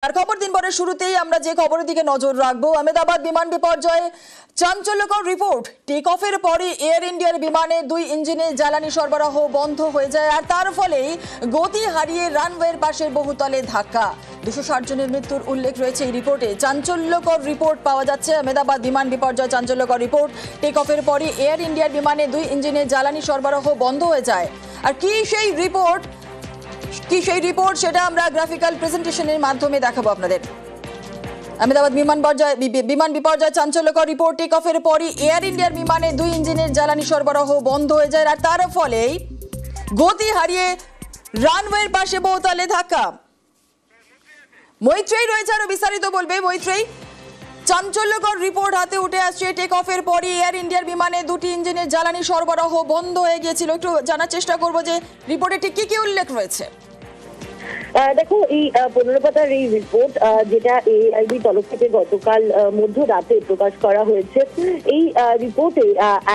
আর খবর দিনভরের শুরুতেই আমরা যে খবরের দিকে নজর রাখবো, আহমেদাবাদ বিমান বিপর্যয়ে চাঞ্চল্যকর রিপোর্ট। টেক অফের পরে এয়ার ইন্ডিয়ার বিমানে 2 ইঞ্জিনে জ্বালানি সরবরাহ বন্ধ হয়ে যায়, আর তার ফলেই গতি হারিয়ে রানওয়ের পাশে বহুতলে ধাক্কা। 260 জনের মৃত্যুর উল্লেখ রয়েছে এই রিপোর্টে। চাঞ্চল্যকর রিপোর্ট পাওয়া যাচ্ছে, আহমেদাবাদ বিমান বিপর্যয় চাঞ্চল্যকর রিপোর্ট। টেক অফের পরে এয়ার ইন্ডিয়ার বিমানে 2 ইঞ্জিনে জ্বালানি সরবরাহ বন্ধ হয়ে যায়। আর কি সেই রিপোর্ট সেটা আমরা গ্রাফিক্যাল প্রেজেন্টেশনের মাধ্যমে দেখাবো আপনাদের। আহমেদাবাদ বিমান বিপর্যয় চাঞ্চল্যকর রিপোর্ট। টেক অফের পরই এয়ার ইন্ডিয়ার বিমানে 2 ইঞ্জিনের জ্বালানি সরবরাহ বন্ধ হয়ে যায়, আর তার ফলেই গতি হারিয়ে রানওয়ের পাশে বহুতলে ধাক্কা। মৈত্রেয়ী রয়েছে, আরো বিস্তারিত বলবে। মৈত্রেয়ী, চাঞ্চল্যকর রিপোর্ট হাতে উঠে আসছে। টেক অফের পরই এয়ার ইন্ডিয়ার বিমানে 2টি ইঞ্জিনের জ্বালানি সরবরাহ বন্ধ হয়ে গিয়েছিল। একটু জানার চেষ্টা করবো যে রিপোর্টে ঠিক কি উল্লেখ রয়েছে। দেখো, এই 15 পাতার এই রিপোর্ট যেটা এআইবি তরফ থেকে গতকাল মধ্যরাতে প্রকাশ করা হয়েছে, এই রিপোর্টে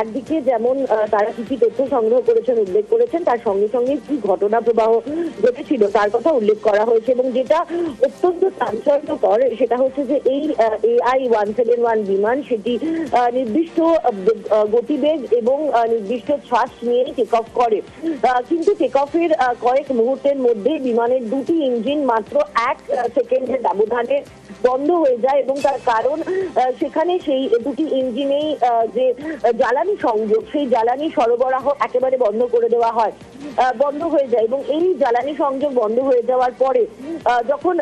একদিকে যেমন তারা কি কি তথ্য সংগ্রহ করেছেন উল্লেখ করেছেন, তার সঙ্গে সঙ্গে কি ঘটনা প্রবাহ ঘটেছিল তার কথা উল্লেখ করা হয়েছে। এবং যেটা অত্যন্ত চাঞ্চল্যকর সেটা হচ্ছে যে এই AI-171 বিমান সেটি নির্দিষ্ট গতিবেগ এবং নির্দিষ্ট থ্রাস্ট নিয়ে টেক অফ করে, কিন্তু টেক অফের কয়েক মুহূর্তের মধ্যে বিমানের 2টি ইঞ্জিন মাত্র 1 সেকেন্ডের ব্যবধানে বন্ধ হয়ে যায়। এবং তার কারণ সেখানে সেই 2টি ইঞ্জিনেই যে জ্বালানি সংযোগ, সেই জ্বালানি সরবরাহ একেবারে বন্ধ করে দেওয়া হয়, বন্ধ হয়ে যায়। এবং এই জ্বালানি সংযোগ বন্ধ হয়ে যাওয়ার পরে যখন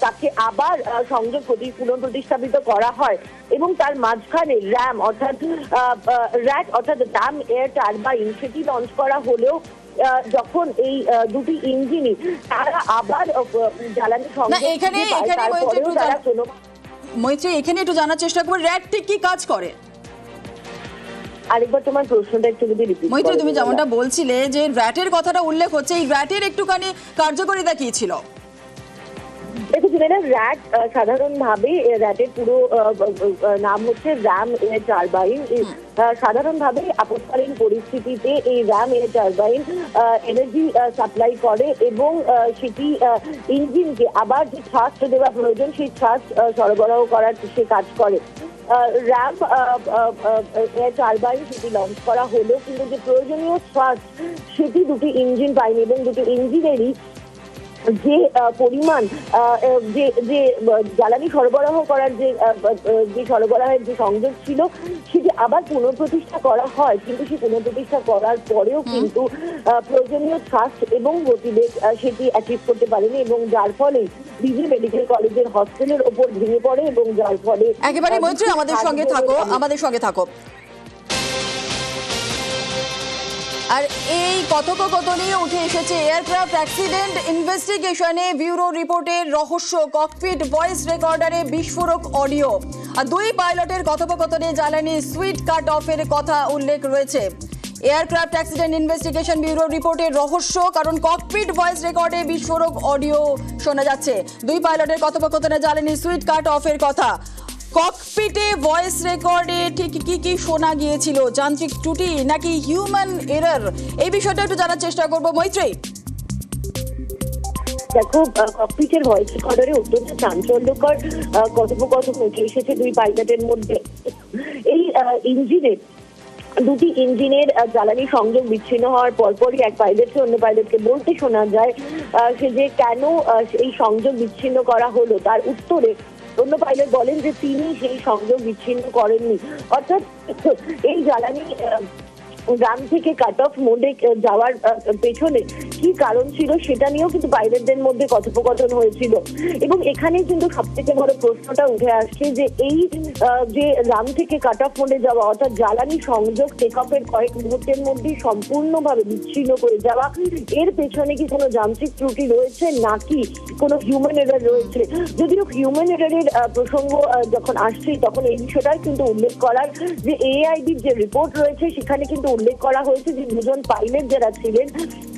তাকে আবার সংযোগ পুনঃপ্রতিস্থাপিত করা হয় এবং তার মাঝখানে র্যাম অর্থাৎ রাম এয়ার টারবাইন সেটি লঞ্চ করা হলেও যখন এই 2টি ইঞ্জিনই তারা আবার জ্বালানি সংযোগ, মৈত্রী এখানে একটু জানার চেষ্টা করবো, র্যাট ঠিক কি কাজ করে? আরেকবার তোমার প্রশ্নটা একটু যদি রিপিট করো। মৈত্রী, তুমি যেমনটা বলছিলে যে র্যাটের কথাটা উল্লেখ হচ্ছে, এই র্যাটের একটুখানি কার্যকারিতা কি ছিল? র্যাট সাধারণভাবে র্যাটের পুরো নাম হচ্ছে র্যাম এয়ার টারবাইন। সাধারণভাবে আপৎকালীন পরিস্থিতিতে এই RAM air turbine energy supply করে এবং সেটি ইঞ্জিনকে আবার যে থ্রাস্ট দেওয়া প্রয়োজন সেই থ্রাস্ট সরবরাহ করার সে কাজ করে। র্যাম এয়ার টারবাইন সেটি লঞ্চ করা হলো, কিন্তু যে প্রয়োজনীয় থ্রাস্ট সেটি 2টি ইঞ্জিন পায়নি এবং 2টি ইঞ্জিনেরই যে পরিমাণ যে জ্বালানি সরবরাহ করার যে সরবরাহের যে সংযোগ ছিল সেটি আবার পুনঃপ্রতিষ্ঠা করা হয়, কিন্তু সেই পুনঃপ্রতিষ্ঠা করার পরেও কিন্তু প্রয়োজনীয় থ্রাস্ট এবং গতিবেগ সেটি অ্যাচিভ করতে পারেনি এবং যার ফলে বিজি মেডিকেল কলেজের হস্টেলের ওপর ভেঙে পড়ে এবং যার ফলে একেবারে মৈত্রী আমাদের সঙ্গে থাকো। আর এই কথোপকথনে উঠে এসেছে এয়ারক্রাফট অ্যাক্সিডেন্ট ইনভেস্টিগেশনে ব্যুরো রিপোর্টের রহস্য। ককপিট ভয়েস রেকর্ডারে বিস্ফোরক অডিও, আর 2 পাইলটের কথোপকথনে জ্বালানি সুইট কাট অফের কথা উল্লেখ রয়েছে। এয়ারক্রাফট অ্যাক্সিডেন্ট ইনভেস্টিগেশন ব্যুরো রিপোর্টের রহস্য, কারণ ককপিট ভয়েস রেকর্ডে বিস্ফোরক অডিও শোনা যাচ্ছে। 2 পাইলটের কথোপকথনে জ্বালানি সুইট কাট অফের কথা। ককপিটে ভয়েস রেকর্ডে ঠিক কি শোনা গিয়েছিল? যান্ত্রিক ত্রুটি নাকি হিউম্যান এরর? এই বিষয়টা একটু জানার চেষ্টা করবো মৈত্রী। দেখো, ককপিটের ভয়েস রেকর্ডারে অত্যন্ত চাঞ্চল্যকর কথোপকথন উঠে এসেছে 2 পাইলটের মধ্যে। এই 2টি ইঞ্জিনের জ্বালানি সংযোগ বিচ্ছিন্ন হওয়ার পরপরই এক পাইলটকে অন্য পাইলটকে বলতে শোনা যায় সে যে কেন এই সংযোগ বিচ্ছিন্ন করা হলো। তার উত্তরে অন্য পাইলট বলেন যে তিনি সেই সংযোগ বিচ্ছিন্ন করেননি, অর্থাৎ এই জ্বালানি রান থেকে কাট অফ মোডে যাওয়ার পেছনে কি কারণ ছিল সেটা নিয়েও কিন্তু পাইলটদের মধ্যে কথোপকথন হয়েছিল। এবং এখানে কিন্তু সবথেকে বড় প্রশ্নটা উঠে আসছে যে এই যে রান থেকে কাট অফ মোডে যাওয়া অর্থাৎ জ্বালানি সংযোগ টেক অফের কয়েক মুহূর্তের মধ্যেই সম্পূর্ণভাবে বিচ্ছিন্ন করে যাওয়া, এর পেছনে কি কোনো যান্ত্রিক ত্রুটি রয়েছে নাকি কোনো হিউম্যান এরর রয়েছে? যদিও হিউম্যান এররের প্রসঙ্গ যখন আসছে তখন এই বিষয়টাই কিন্তু উল্লেখ করার যে এআইবির যে রিপোর্ট রয়েছে সেখানে কিন্তু উল্লেখ করা হয়েছে যে 2জন পাইলট যারা ছিলেন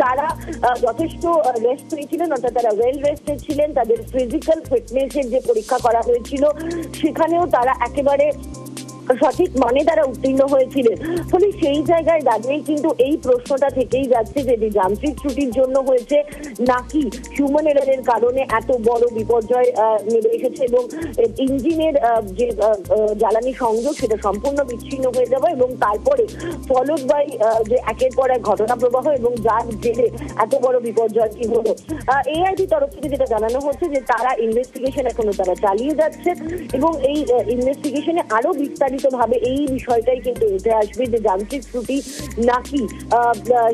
তারা যথেষ্ট রেস্ট পেয়েছিলেন, অর্থাৎ তারা ওয়েল রেস্টেড ছিলেন। তাদের ফিজিক্যাল ফিটনেসের যে পরীক্ষা করা হয়েছিল সেখানেও তারা একেবারে সঠিক মানে তারা উত্তীর্ণ হয়েছিলেন। ফলে সেই জায়গায় দাঁড়িয়েই কিন্তু এই প্রশ্নটা থেকেই যাচ্ছে যে যান্ত্রিক ত্রুটির জন্য হয়েছে নাকি হিউম্যান এরারের কারণে এত বড় বিপর্যয় নেমে এসেছে এবং ইঞ্জিনের যে জ্বালানি সংযোগ সেটা সম্পূর্ণ বিচ্ছিন্ন হয়ে যাবে এবং তারপরে ফলোড বাই যে একের পর এক ঘটনা প্রবাহ এবং যার জেরে এত বড় বিপর্যয়টি হলো। এআইবি তরফ থেকে যেটা জানানো হচ্ছে যে তারা ইনভেস্টিগেশন এখনো তারা চালিয়ে যাচ্ছে এবং এই ইনভেস্টিগেশনে আরো বিস্তারিত ভাবে এই বিষয়টাই কিন্তু উঠে আসবে যে যান্ত্রিক ত্রুটি নাকি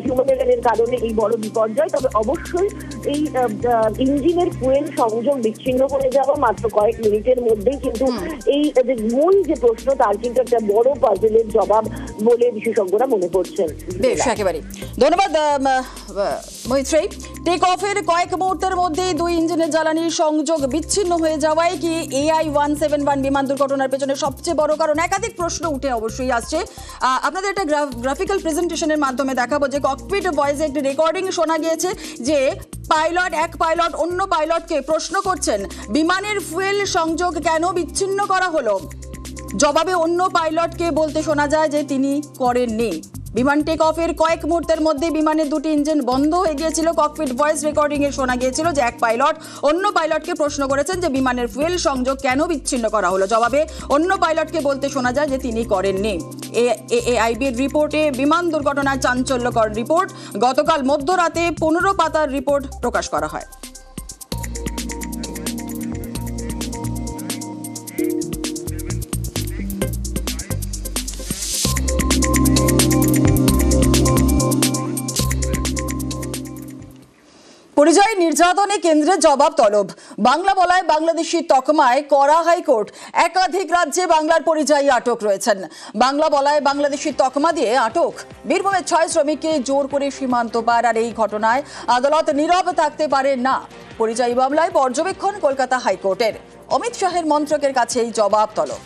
হিউম্যান এরারের কারণে এই বড় বিপর্যয়। তবে অবশ্যই এই ইঞ্জিনের ফুয়েল সংযোগ বিচ্ছিন্ন হয়ে যাওয়া মাত্র কয়েক মিনিটের মধ্যেই কিন্তু এই যে মূল যে প্রশ্ন তার কিন্তু একটা বড় পাজলের জবাব বলে বিশেষজ্ঞরা মনে করছেন। বেশ, একেবারে ধন্যবাদ মৈত্রী। টেক অফের কয়েক মুহূর্তের মধ্যেই দুই ইঞ্জিনের জ্বালানির সংযোগ বিচ্ছিন্ন হয়ে যাওয়ায় কি AI-171 বিমান দুর্ঘটনার পেছনে সবচেয়ে বড় কারণ? একাধিক প্রশ্ন উঠে অবশ্যই আসছে। আপনাদের একটা গ্রাফিক্যাল প্রেজেন্টেশনের মাধ্যমে দেখাবো যে ককপিট ভয়েসে একটি রেকর্ডিং শোনা গিয়েছে যে এক পাইলট অন্য পাইলটকে প্রশ্ন করছেন বিমানের ফুয়েল সংযোগ কেন বিচ্ছিন্ন করা হলো। জবাবে অন্য পাইলটকে বলতে শোনা যায় যে তিনি করেননি। বিমান টেক অফের কয়েক মুহূর্তের মধ্যে বিমানের দুটি ইঞ্জিন বন্ধ হয়ে গিয়েছিল। ককপিট ভয়েস রেকর্ডিং এ শোনা গিয়েছিল যে এক পাইলট অন্য পাইলটকে প্রশ্ন করেছেন যে বিমানের ফুয়েল সংযোগ কেন বিচ্ছিন্ন করা হলো। জবাবে অন্য পাইলটকে বলতে শোনা যায় যে তিনি করেননি। এআইবির রিপোর্টে বিমান দুর্ঘটনার চাঞ্চল্যকর রিপোর্ট গতকাল মধ্যরাতে 15 পাতার রিপোর্ট প্রকাশ করা হয়। পরিযায়ী নির্যাতনে কেন্দ্রের জবাব তলব। বাংলা বলায় বাংলাদেশি তকমায় করা হাইকোর্ট। একাধিক রাজ্যে বাংলার পরিযায়ী আটক রয়েছেন। বাংলা বলায় বাংলাদেশি তকমা দিয়ে আটক। বীরভূমের 6 শ্রমিককে জোর করে সীমান্ত পার। আর এই ঘটনায় আদালত নীরব থাকতে পারে না। পরিযায়ী মামলায় পর্যবেক্ষণ কলকাতা হাইকোর্টের। অমিত শাহের মন্ত্রকের কাছেই জবাব তলব।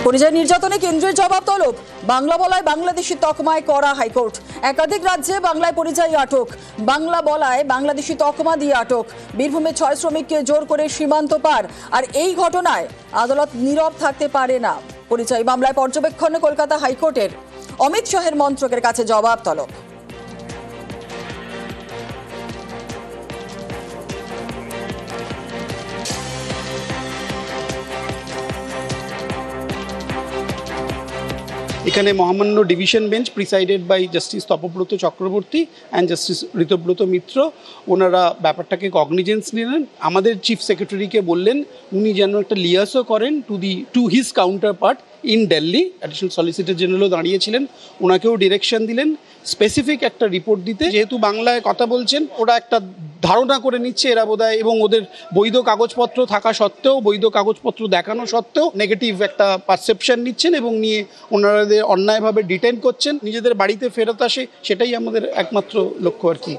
পরিযায়ী নির্যাতনে কেন্দ্রের জবাব তলব। বাংলা বলায় বাংলাদেশি তকমায় করা হাইকোর্ট। একাধিক রাজ্যে বাংলায় পরিযায়ী আটক। বাংলা বলায় বাংলাদেশি তকমা দিয়ে আটক। বীরভূমে 6 শ্রমিককে জোর করে সীমান্ত পার। আর এই ঘটনায় আদালত নীরব থাকতে পারে না। পরিযায়ী মামলায় পর্যবেক্ষণে কলকাতা হাইকোর্টের। অমিত শাহের মন্ত্রকের কাছে জবাব তলব। এখানে মহামান্য division bench presided by justice Tapabrata Chakraborty and justice Ritabrata Mitra, ওনারা ব্যাপারটাকে কগনিজেন্স নিলেন। আমাদের চিফ সেক্রেটারিকে বললেন উনি যেন একটা লিয়াসও করেন to his counterpart in Delhi. Additional solicitor জেনারেলও দাঁড়িয়েছিলেন, ওনাকেও ডিরেকশন দিলেন স্পেসিফিক একটা রিপোর্ট দিতে। যেহেতু বাংলায় কথা বলছেন, ওরা একটা ধারণা করে নিচ্ছে এরা বোধহয়, এবং ওদের বৈধ কাগজপত্র থাকা সত্ত্বেও, বৈধ কাগজপত্র দেখানো সত্ত্বেও নেগেটিভ একটা পারসেপশন নিচ্ছেন এবং নিয়ে ওনাদের অন্যায়ভাবে ডিটেইন করছেন। নিজেদের বাড়িতে ফেরত আসে, সেটাই আমাদের একমাত্র লক্ষ্য আর কি।